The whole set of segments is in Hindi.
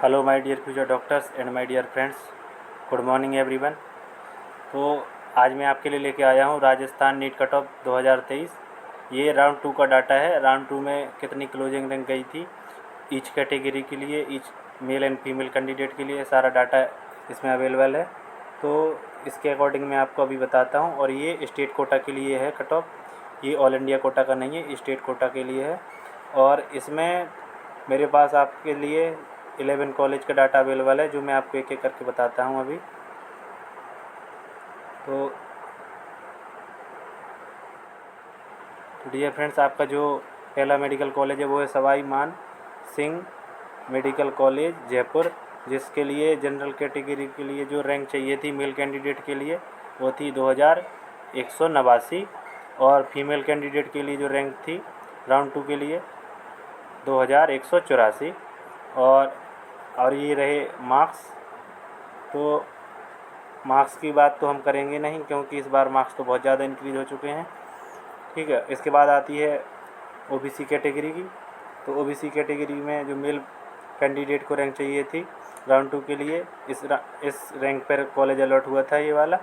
Hello my dear future doctors and my dear friends, good morning everyone. तो आज मैं आपके लिए लेके आया हूँ राजस्थान नीट कट ऑफ 2023। ये राउंड 2 का डाटा है। राउंड 2 में कितनी क्लोजिंग रैंक गई थी ईच कैटेगरी के लिए, each male and female candidate के लिए, सारा डाटा इसमें अवेलेबल है। तो इसके अकॉर्डिंग मैं आपको अभी बताता हूँ। और ये स्टेट कोटा के लिए है कट ऑफ, ये ऑल इंडिया कोटा का नहीं है, स्टेट कोटा के लिए है। और इसमें मेरे पास आपके लिए 11 कॉलेज का डाटा अवेलेबल है, जो मैं आपको एक एक करके बताता हूँ अभी। तो डियर फ्रेंड्स, आपका जो पहला मेडिकल कॉलेज है वो है सवाई मान सिंह मेडिकल कॉलेज जयपुर, जिसके लिए जनरल कैटेगरी के लिए जो रैंक चाहिए थी मेल कैंडिडेट के लिए वो थी 2189, और फीमेल कैंडिडेट के लिए जो रैंक थी राउंड 2 के लिए 2184। और ये रहे मार्क्स। तो मार्क्स की बात तो हम करेंगे नहीं, क्योंकि इस बार मार्क्स तो बहुत ज़्यादा इंक्रीज़ हो चुके हैं। ठीक है, इसके बाद आती है ओबीसी कैटेगरी की। तो ओबीसी कैटेगरी में जो मेल कैंडिडेट को रैंक चाहिए थी राउंड 2 के लिए, इस रैंक पर कॉलेज अलॉट हुआ था ये वाला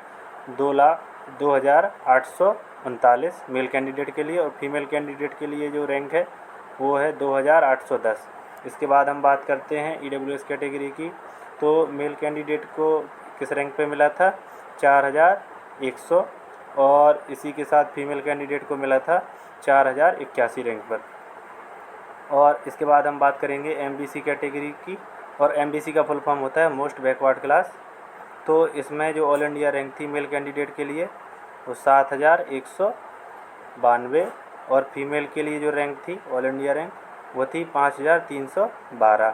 2,02,839 मेल कैंडिडेट के लिए, और फीमेल कैंडिडेट के लिए जो रैंक है वो है 2,810। इसके बाद हम बात करते हैं ईडब्ल्यूएस कैटेगरी की। तो मेल कैंडिडेट को किस रैंक पे मिला था 4,100, और इसी के साथ फीमेल कैंडिडेट को मिला था 4,081 रैंक पर। और इसके बाद हम बात करेंगे एमबीसी कैटेगरी की, और एमबीसी का फुल फॉर्म होता है मोस्ट बैकवर्ड क्लास। तो इसमें जो ऑल इंडिया रैंक थी मेल कैंडिडेट के लिए वो 7,192, और फीमेल के लिए जो रैंक थी ऑल इंडिया रैंक वो थी 5,312।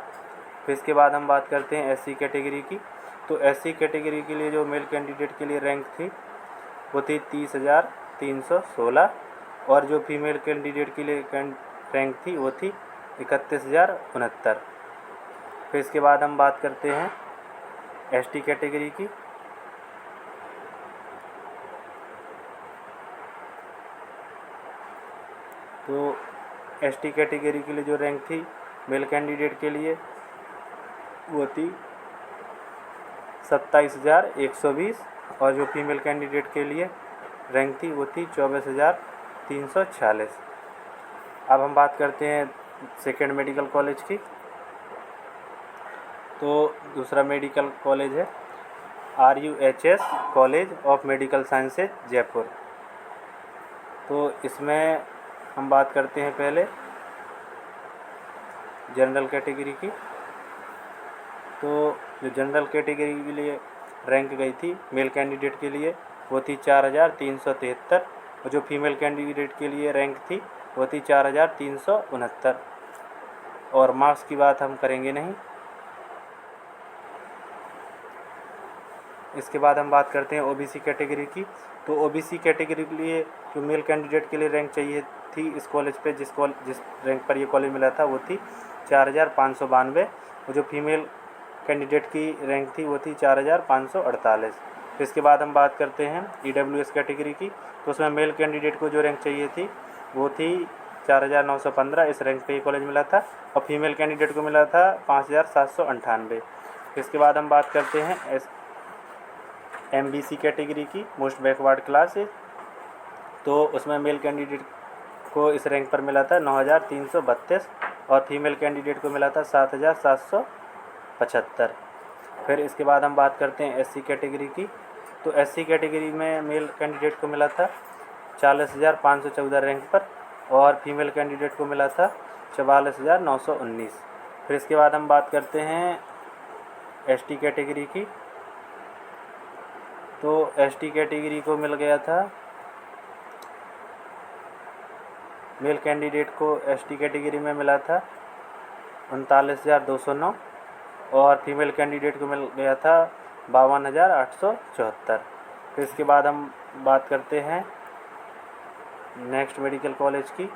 फिर इसके बाद हम बात करते हैं एससी कैटेगरी की। तो एससी कैटेगरी के लिए जो मेल कैंडिडेट के लिए रैंक थी वो थी 30,316, और जो फीमेल कैंडिडेट के लिए रैंक थी वो थी 31,069। फिर इसके बाद हम बात करते हैं एसटी कैटेगरी की। तो एसटी कैटेगरी के लिए जो रैंक थी मेल कैंडिडेट के लिए वो थी 27,120, और जो फीमेल कैंडिडेट के लिए रैंक थी वो थी 24,346। अब हम बात करते हैं सेकेंड मेडिकल कॉलेज की। तो दूसरा मेडिकल कॉलेज है RUHS college of medical sciences Jaipur. तो इसमें हम बात करते हैं पहले जनरल कैटेगरी की। तो जो जनरल कैटेगरी के लिए रैंक गई थी मेल कैंडिडेट के लिए वो थी 4,373, और जो फीमेल कैंडिडेट के लिए रैंक थी वो थी 4,369। और मार्क्स की बात हम करेंगे नहीं। इसके बाद हम बात करते हैं ओबीसी कैटेगरी की। तो ओबीसी कैटेगरी के लिए जो मेल कैंडिडेट के लिए रैंक चाहिए थी इस कॉलेज पे, जिस रैंक पर ये कॉलेज मिला था वो थी 4,592, और जो फीमेल कैंडिडेट की रैंक थी वो थी 4,548। फिर इसके बाद हम बात करते हैं ईडब्ल्यूएस कैटेगरी की। तो उसमें मेल कैंडिडेट को जो रैंक चाहिए थी वो थी 4,915, इस रैंक पे ये कॉलेज मिला था, और फीमेल कैंडिडेट को मिला था 5,798। फिर इसके बाद हम बात करते हैं एमबीसी कैटेगरी की, मोस्ट बैकवर्ड क्लास है। तो उसमें मेल कैंडिडेट को इस रैंक पर मिला था 9,332, और फीमेल कैंडिडेट को मिला था 7,775। फिर इसके बाद हम बात करते हैं एससी कैटेगरी की। तो एससी कैटेगरी में मेल कैंडिडेट को मिला था 40,514 रैंक पर, और फीमेल कैंडिडेट को मिला था 44,919। फिर इसके बाद हम बात करते हैं एसटी कैटेगरी की। तो एसटी कैटेगरी को मिल गया था मेल कैंडिडेट को एसटी कैटेगरी में मिला था 39,209, और फीमेल कैंडिडेट को मिल गया था 52,874। फिर इसके बाद हम बात करते हैं नेक्स्ट मेडिकल कॉलेज की,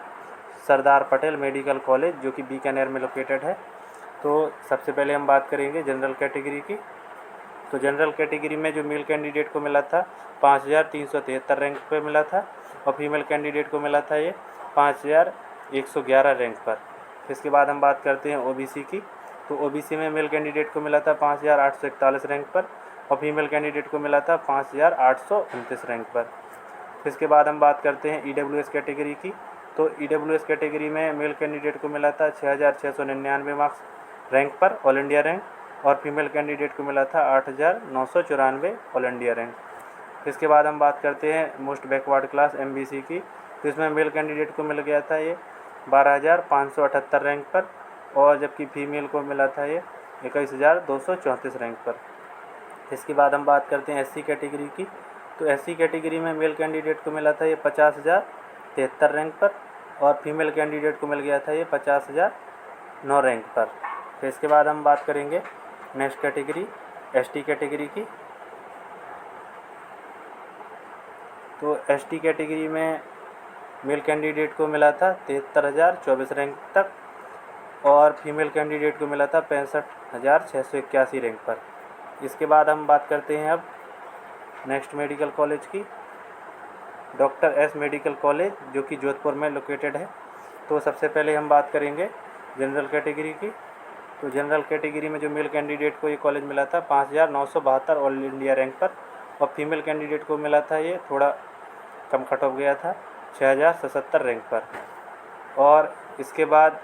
सरदार पटेल मेडिकल कॉलेज, जो कि बीकानेर में लोकेटेड है। तो सबसे पहले हम बात करेंगे जनरल कैटेगरी की। तो जनरल कैटेगरी में जो मेल कैंडिडेट को मिला था 5,373 रैंक पे मिला था, और फीमेल कैंडिडेट को मिला था ये 5,111 रैंक पर। इसके बाद हम बात करते हैं ओबीसी की। तो ओबीसी में मेल कैंडिडेट को मिला था 5,841 रैंक पर और फीमेल कैंडिडेट को मिला था 5,829 रैंक पर। इसके बाद हम बात करते हैं ईडब्ल्यूएस कैटेगरी की। तो ईडब्ल्यूएस कैटेगरी में मेल कैंडिडेट को मिला था 6,699 मार्क्स रैंक पर ऑल इंडिया रैंक और फीमेल कैंडिडेट को मिला था 8,994 ऑल इंडिया रैंक। इसके बाद हम बात करते हैं मोस्ट बैकवर्ड क्लास एमबीसी की। तो इसमें मेल कैंडिडेट को मिल गया था ये 12,578 रैंक पर और जबकि फीमेल को मिला था ये 21,234 रैंक पर। इसके बाद हम बात करते हैं एससी कैटेगरी की। तो एससी कैटेगरी में मेल कैंडिडेट को मिला था ये 50,073 रैंक पर और फीमेल कैंडिडेट को मिल गया था ये 50,009 रैंक पर। फिर इसके बाद हम बात करेंगे नेक्स्ट कैटेगरी एसटी कैटेगरी की। तो एसटी कैटेगरी में मेल कैंडिडेट को मिला था 73,024 रैंक तक और फीमेल कैंडिडेट को मिला था 65,681 रैंक पर। इसके बाद हम बात करते हैं अब नेक्स्ट मेडिकल कॉलेज की, डॉक्टर एस मेडिकल कॉलेज जो कि जोधपुर में लोकेटेड है। तो सबसे पहले हम बात करेंगे जनरल कैटेगरी की। तो जनरल कैटेगरी में जो मेल कैंडिडेट को ये कॉलेज मिला था 5,972 ऑल इंडिया रैंक पर और फीमेल कैंडिडेट को मिला था ये थोड़ा कम कट ऑफ गया था 6,077 रैंक पर। और इसके बाद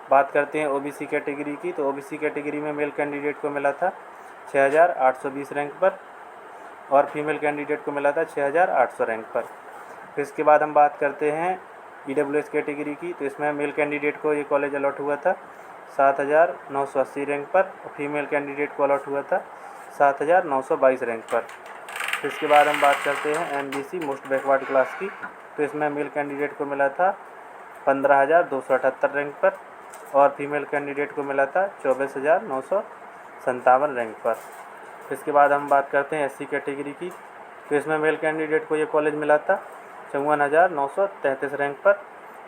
बात करते हैं ओबीसी कैटेगरी की। तो ओबीसी कैटेगरी में मेल कैंडिडेट को मिला था 6,820 रैंक पर और फीमेल कैंडिडेट को मिला था 6,800 रैंक पर। फिर इसके बाद हम बात करते हैं ईडब्ल्यूएस कैटेगरी की। तो इसमें मेल कैंडिडेट को ये कॉलेज अलॉट हुआ था 7,980 रैंक पर और फीमेल कैंडिडेट को अलॉट हुआ था 7,922 रैंक पर। फिर इसके बाद हम बात करते हैं एमबीसी मोस्ट बैकवर्ड क्लास की। तो इसमें मेल कैंडिडेट को मिला था 15,278 रैंक पर और फीमेल कैंडिडेट को मिला था 24,957 रैंक पर। इसके बाद हम बात करते हैं एससी कैटेगरी की। तो इसमें मेल कैंडिडेट को ये कॉलेज मिला था 54,933 रैंक पर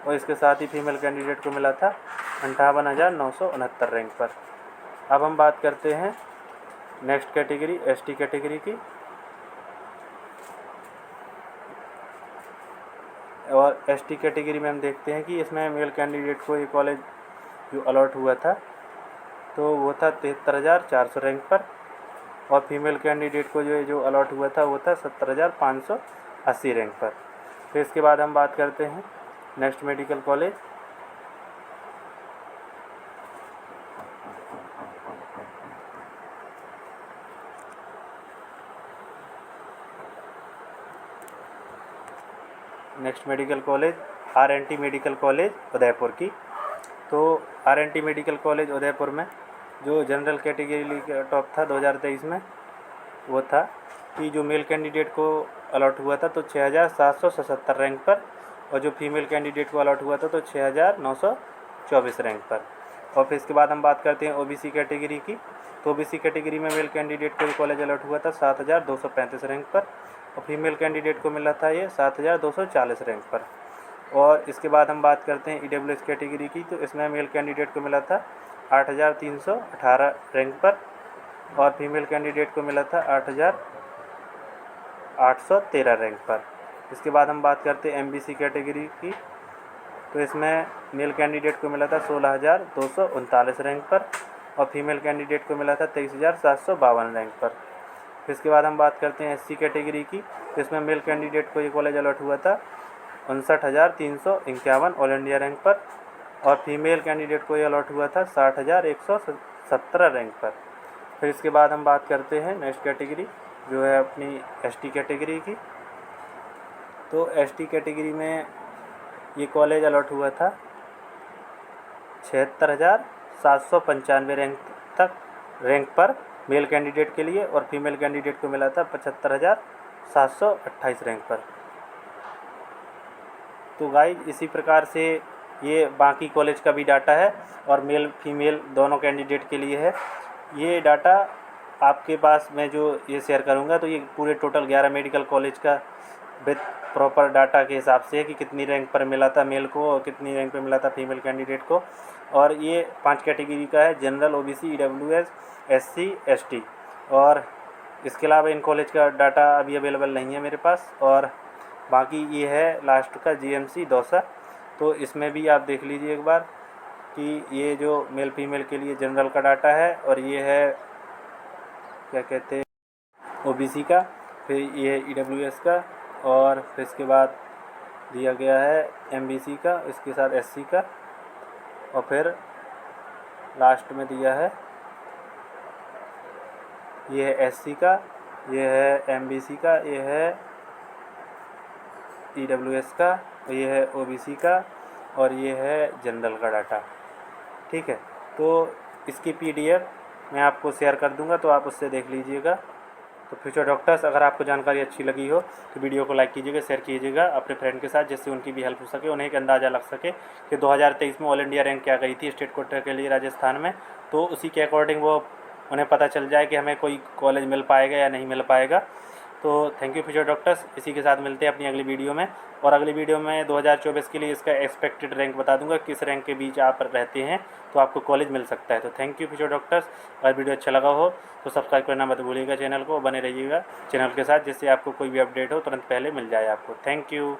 और इसके साथ ही फीमेल कैंडिडेट को मिला था 58,969 रैंक पर। अब हम बात करते हैं नेक्स्ट कैटेगरी एसटी कैटेगरी की। और एसटी कैटेगरी में हम देखते हैं कि इसमें मेल कैंडिडेट को ये कॉलेज जो अलॉट हुआ था तो वो था 73,400 रैंक पर और फीमेल कैंडिडेट को जो अलॉट हुआ था वो था 70,580 रैंक पर। फिर इसके बाद हम बात करते हैं next medical college. Next medical college RNT medical college Udaipur की। तो आरएनटी मेडिकल कॉलेज उदयपुर में जो जनरल कैटेगरी का टॉप था 2023 में वो था कि जो मेल कैंडिडेट को अलॉट हुआ था तो 6,777 रैंक पर और जो फीमेल कैंडिडेट को अलॉट हुआ था तो 6,924 रैंक पर। और फिर इसके बाद हम बात करते हैं ओबीसी कैटेगरी की। तो ओबीसी कैटेगरी में मेल कैंडिडेट को कॉलेज अलॉट हुआ था 7,235 रैंक पर और फीमेल कैंडिडेट को मिला था ये 7,240 रैंक पर। और इसके बाद हम बात करते हैं ईडब्ल्यूएस कैटेगरी की। तो इसमें मेल कैंडिडेट को मिला था 8,318 रैंक पर और फीमेल कैंडिडेट को मिला था 8,813 रैंक पर। इसके बाद हम बात करते हैं एमबीसी कैटेगरी की। तो इसमें मेल कैंडिडेट को मिला था 16,239 रैंक पर और फीमेल कैंडिडेट को मिला था 23,752 रैंक पर। फिर इसके बाद हम बात करते हैं एससी कैटेगरी की। तो इसमें मेल कैंडिडेट को ये कॉलेज अलॉट हुआ था 59,351 ऑल इंडिया रैंक पर और फीमेल कैंडिडेट को ये अलॉट हुआ था 60,117 रैंक पर। फिर इसके बाद हम बात करते हैं नेक्स्ट कैटेगरी जो है अपनी एसटी कैटेगरी की। तो एसटी कैटेगरी में ये कॉलेज अलॉट हुआ था 76,795 रैंक पर मेल कैंडिडेट के लिए और फीमेल कैंडिडेट को मिला था 75,728 रैंक पर। तो गाइस इसी प्रकार से ये बाकी कॉलेज का भी डाटा है और मेल फीमेल दोनों कैंडिडेट के लिए है। ये डाटा आपके पास मैं जो ये शेयर करूँगा तो ये पूरे टोटल 11 मेडिकल कॉलेज का विद प्रॉपर डाटा के हिसाब से है कि कितनी रैंक पर मिला था मेल को और कितनी रैंक पर मिला था फीमेल कैंडिडेट को। और ये 5 कैटेगरी का है, general, OBC, EWS, SC, ST. और इसके अलावा इन कॉलेज का डाटा अभी अवेलेबल नहीं है मेरे पास। और बाकी ये है लास्ट का जीएमसी दौसा, तो इसमें भी आप देख लीजिए एक बार कि ये जो मेल फीमेल के लिए जनरल का डाटा है, और ये है क्या कहते हैं ओबीसी का, फिर ये है ईडब्ल्यूएस का, और फिर इसके बाद दिया गया है एमबीसी का, इसके साथ एससी का, और फिर लास्ट में दिया है ये है एससी का, ये है एमबीसी का, ये है ईडब्ल्यूएस का, ये है ओबीसी का, और ये है जनरल का डाटा। ठीक है, तो इसकी पीडीएफ मैं आपको शेयर कर दूंगा, तो आप उससे देख लीजिएगा। तो फ्यूचर डॉक्टर्स, अगर आपको जानकारी अच्छी लगी हो तो वीडियो को लाइक कीजिएगा, शेयर कीजिएगा अपने फ्रेंड के साथ, जिससे उनकी भी हेल्प हो सके, उन्हें एक अंदाज़ा लग सके कि 2023 में ऑल इंडिया रैंक क्या गई थी स्टेट कोटा के लिए राजस्थान में। तो उसी के अकॉर्डिंग वो उन्हें पता चल जाए कि हमें कोई कॉलेज मिल पाएगा या नहीं मिल पाएगा। तो थैंक यू फ्यूचर डॉक्टर्स, इसी के साथ मिलते हैं अपनी अगली वीडियो में। और अगली वीडियो में 2024 के लिए इसका एक्सपेक्टेड रैंक बता दूंगा, किस रैंक के बीच आप रहते हैं तो आपको कॉलेज मिल सकता है। तो थैंक यू फ्यूचर डॉक्टर्स। अगर वीडियो अच्छा लगा हो तो सब्सक्राइब करना मत भूलिएगा चैनल को, बने रहिएगा चैनल के साथ, जिससे आपको कोई भी अपडेट हो तुरंत पहले मिल जाए आपको। Thank you.